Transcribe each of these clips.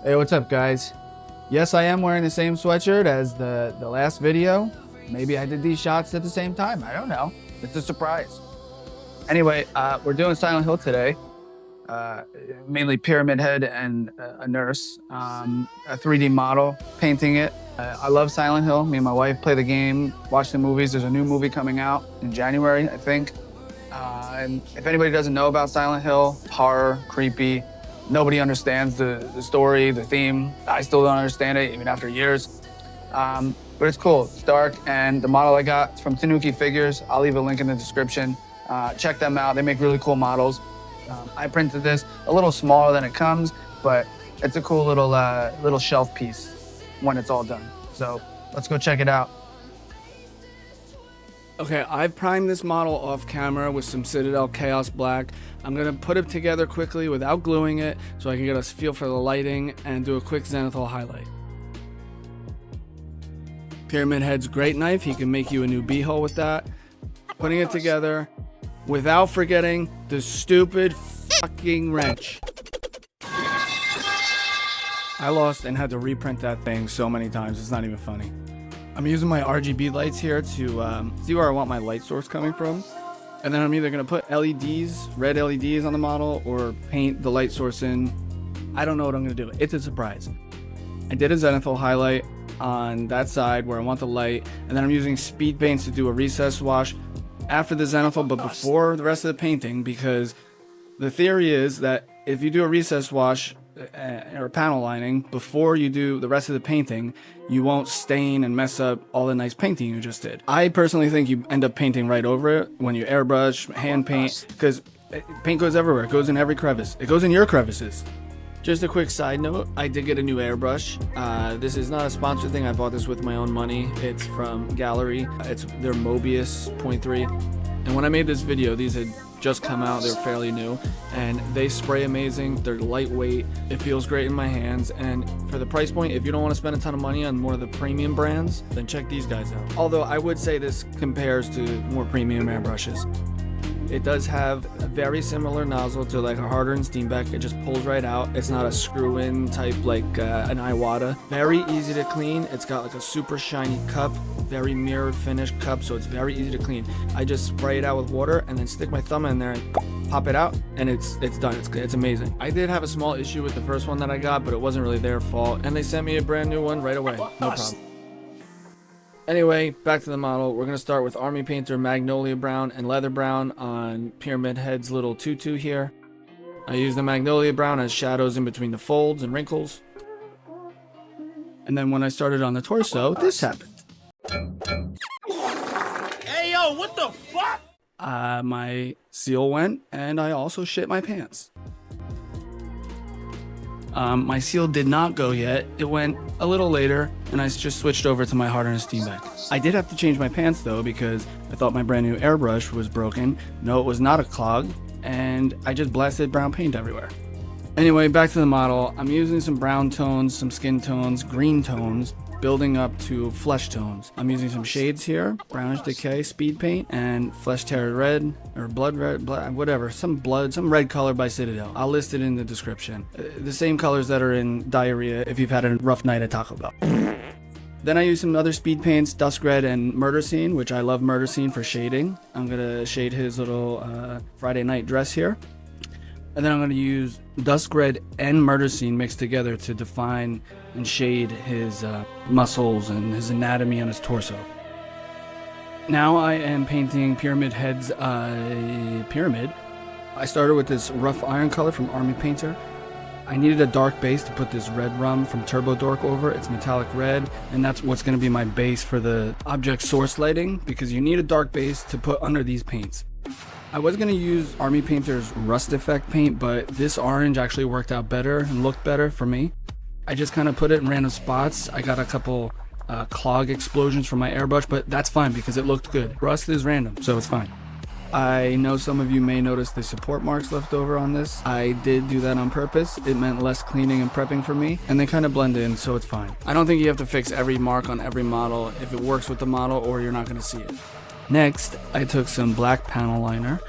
Hey, what's up, guys? Yes, I am wearing the same sweatshirt as the last video. Maybe I did these shots at the same time. I don't know. It's a surprise. Anyway, we're doing Silent Hill today. Mainly Pyramid Head and a nurse. A 3D model, painting it. I love Silent Hill. Me and my wife play the game, watch the movies. There's a new movie coming out in January, I think. And if anybody doesn't know about Silent Hill, horror, creepy, nobody understands the story, the theme. I still don't understand it, even after years. But it's cool, it's dark, and the model I got is from Tanuki Figures. I'll leave a link in the description. Check them out, they make really cool models. I printed this a little smaller than it comes, but it's a cool little shelf piece when it's all done. So let's go check it out. Okay, I've primed this model off camera with some Citadel Chaos Black. I'm gonna put it together quickly without gluing it so I can get a feel for the lighting and do a quick Zenithal highlight. Pyramid Head's great knife, he can make you a new beehole with that. Putting it together without forgetting the stupid fucking wrench. I lost and had to reprint that thing so many times, it's not even funny. I'm using my RGB lights here to see where I want my light source coming from. And then I'm either gonna put LEDs, red LEDs on the model, or paint the light source in. I don't know what I'm gonna do. It's a surprise. I did a Zenithal highlight on that side where I want the light, and then I'm using Speedpaints to do a recess wash after the Zenithal, but before the rest of the painting, because the theory is that if you do a recess wash or panel lining before you do the rest of the painting, you won't stain and mess up all the nice painting you just did. I personally think you end up painting right over it when you airbrush, hand paint, because paint goes everywhere. It goes in every crevice. It goes in your crevices. Just a quick side note, I did get a new airbrush. This is not a sponsored thing. I bought this with my own money. It's from Gallery. It's their Mobius 0.3. And when I made this video, these had just come out. They're fairly new, and they spray amazing. They're lightweight. It feels great in my hands, and for the price point, if you don't want to spend a ton of money on more of the premium brands, then check these guys out. Although I would say this compares to more premium airbrushes. It does have a very similar nozzle to like a Harder & Steenbeck. It just pulls right out. It's not a screw-in type like an Iwata. Very easy to clean. It's got like a super shiny cup, very mirrored finish cup, so it's very easy to clean. I just spray it out with water and then stick my thumb in there and pop it out, and it's done. It's amazing. I did have a small issue with the first one that I got, but it wasn't really their fault, and they sent me a brand new one right away. No problem. Anyway, back to the model. We're going to start with Army Painter Magnolia Brown and Leather Brown on Pyramid Head's little tutu here. I use the Magnolia Brown as shadows in between the folds and wrinkles. And then when I started on the torso, this happened. Hey yo, what the fuck? My seal went, and I also shit my pants. My seal did not go yet. It went a little later, and I just switched over to my Harder & Steenbeck. I did have to change my pants though, because I thought my brand new airbrush was broken. No, it was not a clog, and I just blasted brown paint everywhere. Anyway, back to the model. I'm using some brown tones, some skin tones, green tones, building up to flesh tones. I'm using some shades here, Brownish Decay, Speed Paint, and Flesh Terror Red, or Blood Red, whatever, some red color by Citadel. I'll list it in the description. The same colors that are in Diarrhea if you've had a rough night at Taco Bell. Then I use some other Speed Paints, Dusk Red and Murder Scene, which I love Murder Scene for shading. I'm gonna shade his little Friday night dress here. And then I'm going to use Dusk Red and Murder Scene mixed together to define and shade his muscles and his anatomy on his torso. Now I am painting Pyramid Head's pyramid. I started with this rough iron color from Army Painter. I needed a dark base to put this red rum from Turbo Dork over. It's metallic red, and that's what's going to be my base for the object source lighting, because you need a dark base to put under these paints. I was going to use Army Painter's Rust Effect paint, but this orange actually worked out better and looked better for me. I just kind of put it in random spots. I got a couple clog explosions from my airbrush, but that's fine because it looked good. Rust is random, so it's fine. I know some of you may notice the support marks left over on this. I did do that on purpose. It meant less cleaning and prepping for me, and they kind of blend in, so it's fine. I don't think you have to fix every mark on every model if it works with the model, or you're not going to see it. Next, I took some black panel liner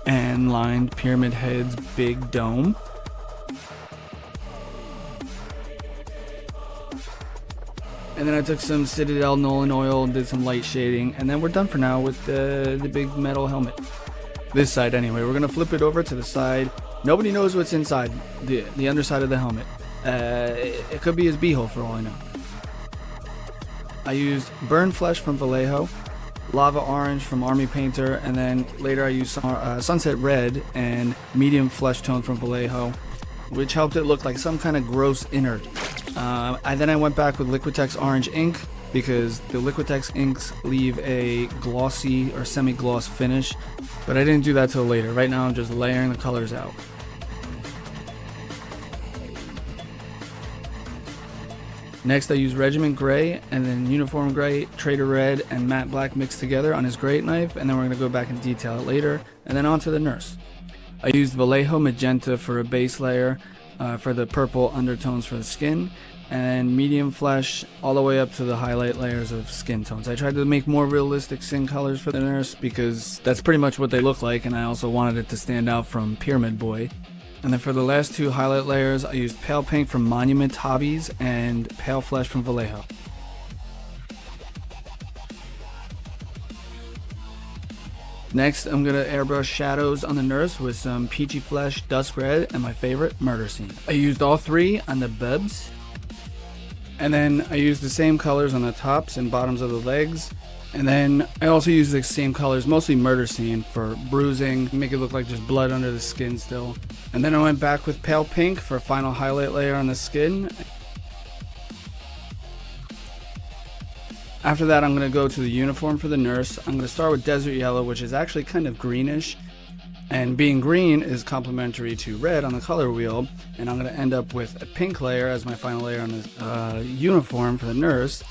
and lined Pyramid Head's big dome. And then I took some Citadel Nolan oil and did some light shading. And then we're done for now with the big metal helmet. This side anyway. We're going to flip it over to the side. Nobody knows what's inside the underside of the helmet. It could be his beehole for all I know. I used Burn Flesh from Vallejo, Lava Orange from Army Painter, and then later I used Sunset Red and Medium Flesh Tone from Vallejo, which helped it look like some kind of gross innard. Then I went back with Liquitex Orange ink because the Liquitex inks leave a glossy or semi-gloss finish, but I didn't do that till later. Right now I'm just layering the colors out. Next I use Regiment Gray and then Uniform Gray, Trader Red, and Matte Black mixed together on his grate knife, and then we're going to go back and detail it later, and then on to the nurse. I used Vallejo Magenta for a base layer, for the purple undertones for the skin, and then medium flesh all the way up to the highlight layers of skin tones. I tried to make more realistic skin colors for the nurse because that's pretty much what they look like, and I also wanted it to stand out from Pyramid Boy. And then for the last two highlight layers, I used Pale Pink from Monument Hobbies and Pale Flesh from Vallejo. Next, I'm going to airbrush shadows on the nurse with some Peachy Flesh, Dusk Red, and my favorite, Murder Scene. I used all three on the bubs. And then I used the same colors on the tops and bottoms of the legs. And then I also used the same colors, mostly Murder Scene, for bruising, make it look like there's blood under the skin still. And then I went back with Pale Pink for a final highlight layer on the skin. After that, I'm going to go to the uniform for the nurse. I'm going to start with Desert Yellow, which is actually kind of greenish. And being green is complementary to red on the color wheel. And I'm going to end up with a pink layer as my final layer on the uniform for the nurse.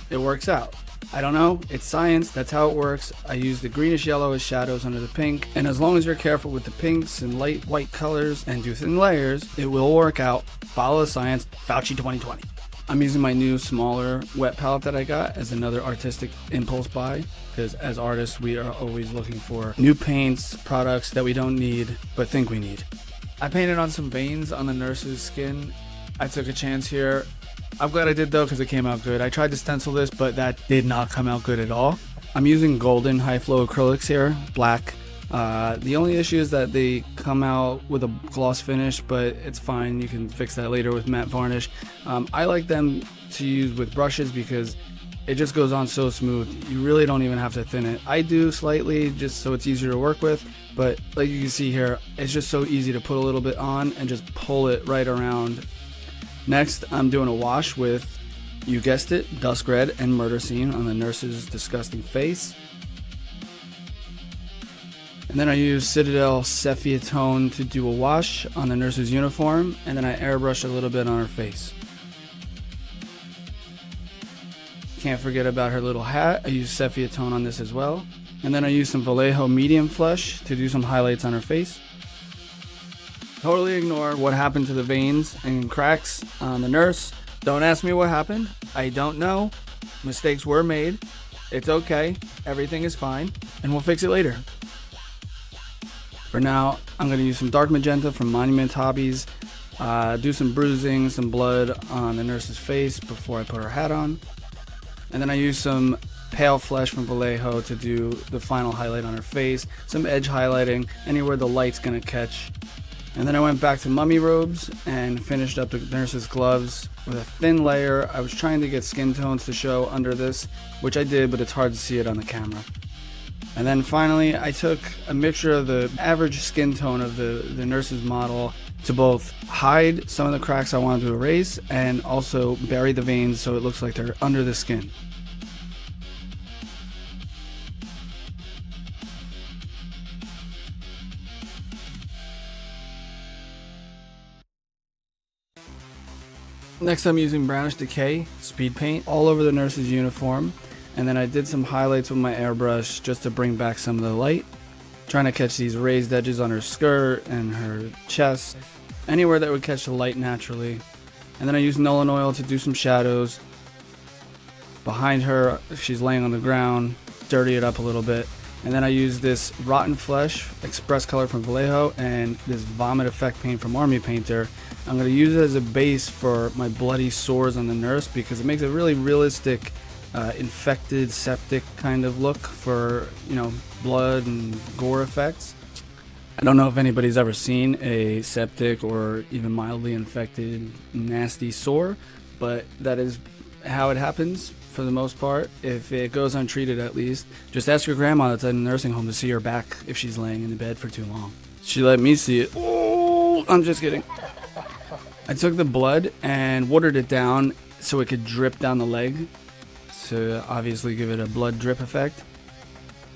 It works out. I don't know, it's science, that's how it works. I use the greenish yellow as shadows under the pink, and as long as you're careful with the pinks and light white colors and do thin layers, it will work out. Follow the science, Fauci 2020. I'm using my new smaller wet palette that I got as another artistic impulse buy, because as artists we are always looking for new paints, products that we don't need but think we need. I painted on some veins on the nurse's skin. I took a chance here. I'm glad I did though because it came out good. I tried to stencil this, but that did not come out good at all. I'm using golden high flow acrylics here, black. The only issue is that they come out with a gloss finish, but it's fine. You can fix that later with matte varnish. I like them to use with brushes because it just goes on so smooth. You really don't even have to thin it. I do slightly just so it's easier to work with, but like you can see here, it's just so easy to put a little bit on and just pull it right around. Next, I'm doing a wash with, you guessed it, Dusk Red and Murder Scene on the nurse's disgusting face. And then I use Citadel Sepia Tone to do a wash on the nurse's uniform, and then I airbrush a little bit on her face. Can't forget about her little hat. I use Sepia Tone on this as well. And then I use some Vallejo Medium Flesh to do some highlights on her face. Totally ignore what happened to the veins and cracks on the nurse. Don't ask me what happened. I don't know. Mistakes were made. It's okay. Everything is fine. And we'll fix it later. For now, I'm going to use some dark magenta from Monument Hobbies. Do some bruising, some blood on the nurse's face before I put her hat on. And then I use some Pale Flesh from Vallejo to do the final highlight on her face. Some edge highlighting, anywhere the light's going to catch. And then I went back to mummy robes and finished up the nurse's gloves with a thin layer. I was trying to get skin tones to show under this, which I did, but it's hard to see it on the camera. And then finally, I took a mixture of the average skin tone of the nurse's model to both hide some of the cracks I wanted to erase and also bury the veins so it looks like they're under the skin. Next, I'm using Brownish Decay Speed Paint all over the nurse's uniform, and then I did some highlights with my airbrush just to bring back some of the light, trying to catch these raised edges on her skirt and her chest, anywhere that would catch the light naturally. And then I used Nolan oil to do some shadows. Behind her, she's laying on the ground, dirty it up a little bit. And then I used this Rotten Flesh Express Color from Vallejo and this Vomit Effect paint from Army Painter. I'm going to use it as a base for my bloody sores on the nurse because it makes a really realistic infected septic kind of look for, you know, blood and gore effects. I don't know if anybody's ever seen a septic or even mildly infected nasty sore, but that is how it happens for the most part. If it goes untreated, at least just ask your grandma that's in a nursing home to see her back if she's laying in the bed for too long. She let me see it. Oh, I'm just kidding. I took the blood and watered it down so it could drip down the leg to obviously give it a blood drip effect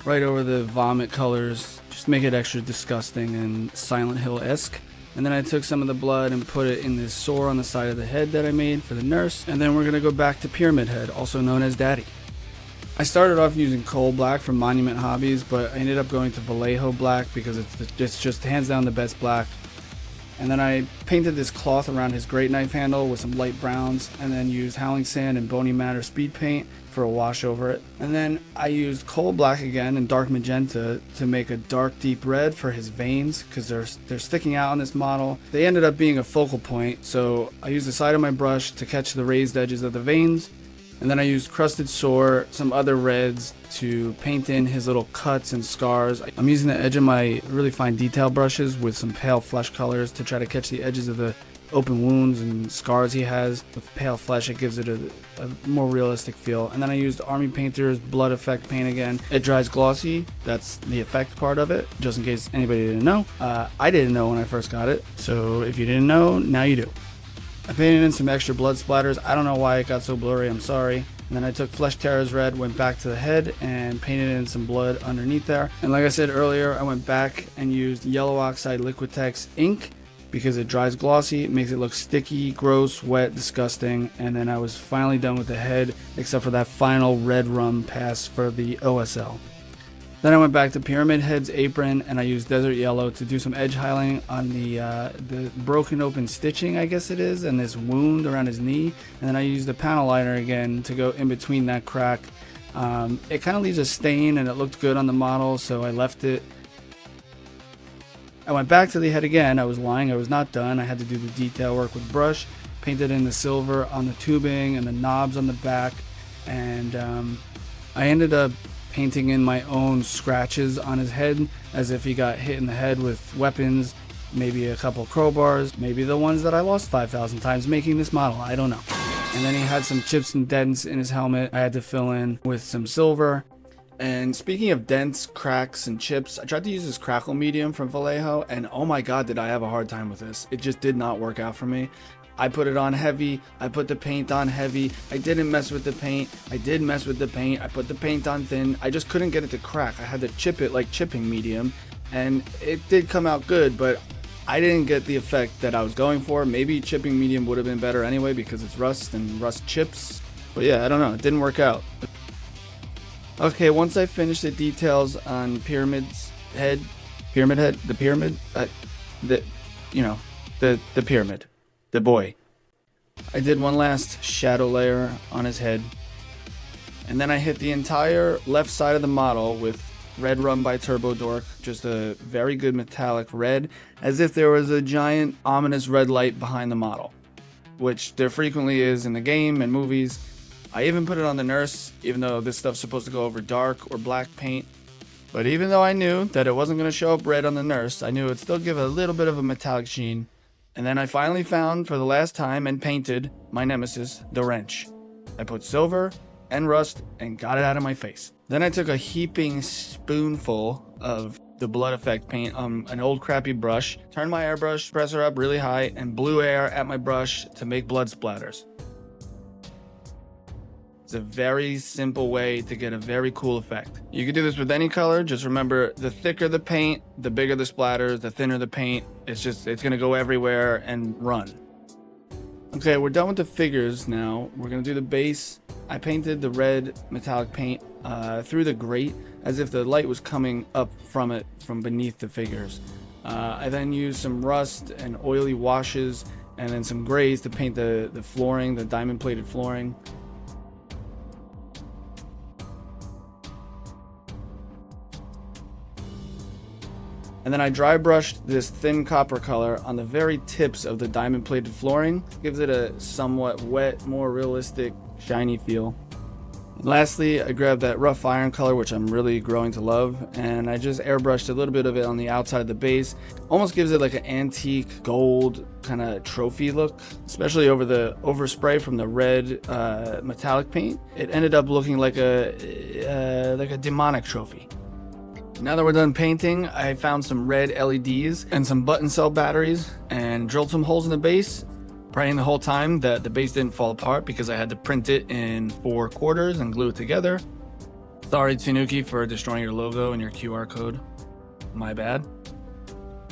right over the vomit colors, just make it extra disgusting and Silent Hill-esque. And then I took some of the blood and put it in this sore on the side of the head that I made for the nurse. And then we're going to go back to Pyramid Head, also known as Daddy. I started off using coal black from Monument Hobbies, but I ended up going to Vallejo black because it's just hands down the best black. And then I painted this cloth around his great knife handle with some light browns, and then used Howling Sand and Bony Matter speed paint for a wash over it. And then I used coal black again and dark magenta to make a dark deep red for his veins because they're sticking out on this model. They ended up being a focal point, so I used the side of my brush to catch the raised edges of the veins. And then I used Crusted Sore, some other reds to paint in his little cuts and scars. I'm using the edge of my really fine detail brushes with some pale flesh colors to try to catch the edges of the open wounds and scars he has. With pale flesh, it gives it a more realistic feel. And then I used Army Painter's Blood Effect paint again. It dries glossy. That's the effect part of it, just in case anybody didn't know. I didn't know when I first got it, so if you didn't know, now you do. I painted in some extra blood splatters. I don't know why it got so blurry, I'm sorry. And then I took Flesh Terror's red, went back to the head, and painted in some blood underneath there. And like I said earlier, I went back and used Yellow Oxide Liquitex ink because it dries glossy, it makes it look sticky, gross, wet, disgusting. And then I was finally done with the head, except for that final red rum pass for the OSL. Then I went back to Pyramid Head's apron and I used Desert Yellow to do some edge highlighting on the broken open stitching, I guess it is, and this wound around his knee. And then I used the panel liner again to go in between that crack. It kind of leaves a stain and it looked good on the model, so I left it. I went back to the head again. I was lying, I was not done. I had to do the detail work with brush, painted in the silver on the tubing and the knobs on the back. And I ended up painting in my own scratches on his head as if he got hit in the head with weapons, maybe a couple crowbars, maybe the ones that I lost 5,000 times making this model, I don't know. And then he had some chips and dents in his helmet I had to fill in with some silver. And speaking of dents, cracks, and chips, I tried to use this crackle medium from Vallejo, and oh my god did I have a hard time with this. It just did not work out for me. I put it on heavy, I put the paint on heavy, I didn't mess with the paint, I did mess with the paint, I put the paint on thin, I just couldn't get it to crack. I had to chip it like chipping medium, and it did come out good, but I didn't get the effect that I was going for. Maybe chipping medium would have been better anyway because it's rust and rust chips, but yeah, I don't know, it didn't work out. Okay, once I finished the details on Pyramid Head, the pyramid, the pyramid. The boy. I did one last shadow layer on his head, and then I hit the entire left side of the model with Red Rum by Turbo Dork, just a very good metallic red, as if there was a giant ominous red light behind the model, which there frequently is in the game and movies. I even put it on the nurse, even though this stuff's supposed to go over dark or black paint. But even though I knew that it wasn't going to show up red on the nurse, I knew it would still give a little bit of a metallic sheen. And then I finally found, for the last time, and painted my nemesis, the wrench. I put silver and rust and got it out of my face. Then I took a heaping spoonful of the Blood Effect paint on an old crappy brush, turned my airbrush pressure up really high, and blew air at my brush to make blood splatters. It's a very simple way to get a very cool effect. You can do this with any color. Just remember, the thicker the paint, the bigger the splatters, the thinner the paint. It's gonna go everywhere and run. Okay, we're done with the figures now. We're gonna do the base. I painted the red metallic paint through the grate as if the light was coming up from it from beneath the figures. I then used some rust and oily washes and then some grays to paint the flooring, the diamond plated flooring. And then I dry brushed this thin copper color on the very tips of the diamond plated flooring. Gives it a somewhat wet, more realistic, shiny feel. And lastly, I grabbed that rough iron color, which I'm really growing to love, and I just airbrushed a little bit of it on the outside of the base. Almost gives it like an antique gold kind of trophy look, especially over the overspray from the red metallic paint. It ended up looking like a demonic trophy. Now that we're done painting, I found some red LEDs and some button cell batteries and drilled some holes in the base, praying the whole time that the base didn't fall apart because I had to print it in 4 quarters and glue it together. Sorry, Tanuki, for destroying your logo and your QR code. My bad.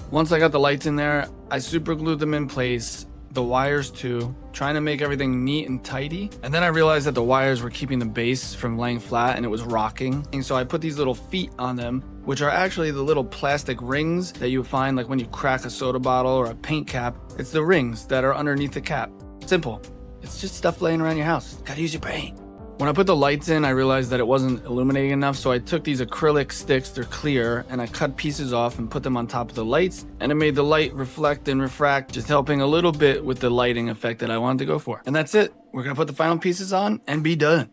Once I got the lights in there, I super glued them in place, the wires too, trying to make everything neat and tidy. And then I realized that the wires were keeping the base from laying flat and it was rocking. And so I put these little feet on them, which are actually the little plastic rings that you find like when you crack a soda bottle or a paint cap. It's the rings that are underneath the cap. Simple. It's just stuff laying around your house. Gotta use your brain. When I put the lights in, I realized that it wasn't illuminating enough, so I took these acrylic sticks, they're clear, and I cut pieces off and put them on top of the lights, and it made the light reflect and refract, just helping a little bit with the lighting effect that I wanted to go for. And that's it. We're gonna put the final pieces on and be done.